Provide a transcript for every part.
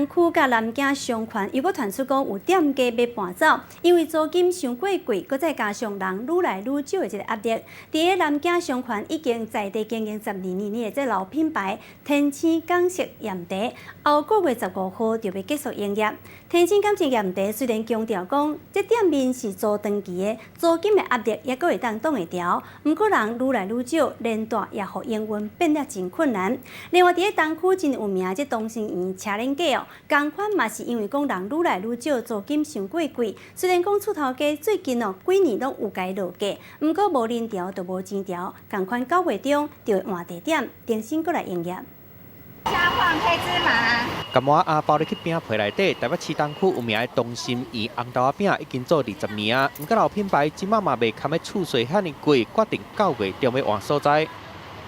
东区甲南京商圈又搁传出讲有店家要搬走，因为租金伤过贵，搁再加上人愈来愈少的一个压力。伫个南京商圈已经在地经营12年的这老品牌天青港式盐茶，后个月15号就要结束营业。天青港式盐茶虽然强调讲，这店面是租长期的，租金的压力也搁会当挡会牢，毋过人愈来愈少，连带也互营运变得真困难。另外，伫个东区真有名这东升园车轮价哦，同款嘛是因为讲人愈来愈少，租金伤过贵。虽然讲厝头家最近哦几年拢有改落价，毋过无人调就无钱调，同款9月中就会换地点，重新过来营业。虾黄配芝麻。柑仔阿包入去饼皮内底，台北市东区有名的东升园红豆仔饼已经做20年啊，毋过老品牌即马嘛袂堪要厝税遐尼贵，决定9月中要换所在。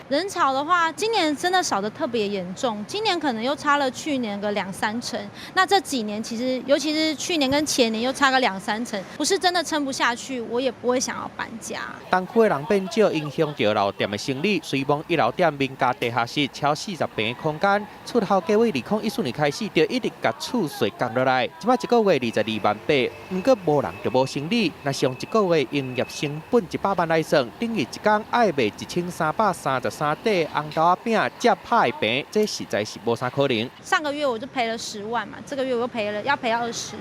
人潮的话，今年真的少得特别严重，今年可能又差了去年个2-3成。那这几年其实，尤其是去年跟前年又差个2-3成，不是真的撑不下去，我也不会想要搬家。东区的人变少，影响到老店的生意。随望一楼店面加地下室超40平的空间，厝头价位2014年开始就一直甲厝税降落来，即摆一个月22万8，毋过无人就无生意。若是用一个月营业成本100万来算，等于一天爱卖1333块红豆仔饼，才派平，这实在是无啥可能。上个月我就赔了10万嘛，这个月我又要赔到20。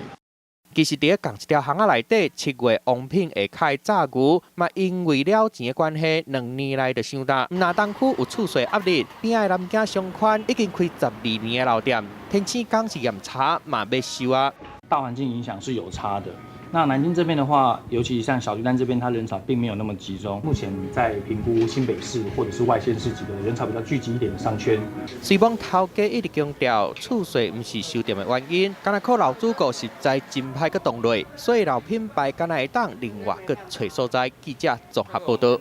其实伫同一条巷仔内底，7月王品下开炸牛，嘛因为了钱的关系，2年来就伤大。那东区有厝税压力，边仔南京商圈已经开12年的老店，天青港式盐茶嘛要收啊。大环境影响是有差的。那南京这边的话，尤其像小巨蛋这边，它人潮并没有那么集中。目前在评估新北市或者是外县市几个人潮比较聚集一点的商圈。虽望头家一直强调厝税不是收店的原因，敢若靠老主顾实在真歹个动落，所以老品牌敢若会当另外个找所在。记者综合报道。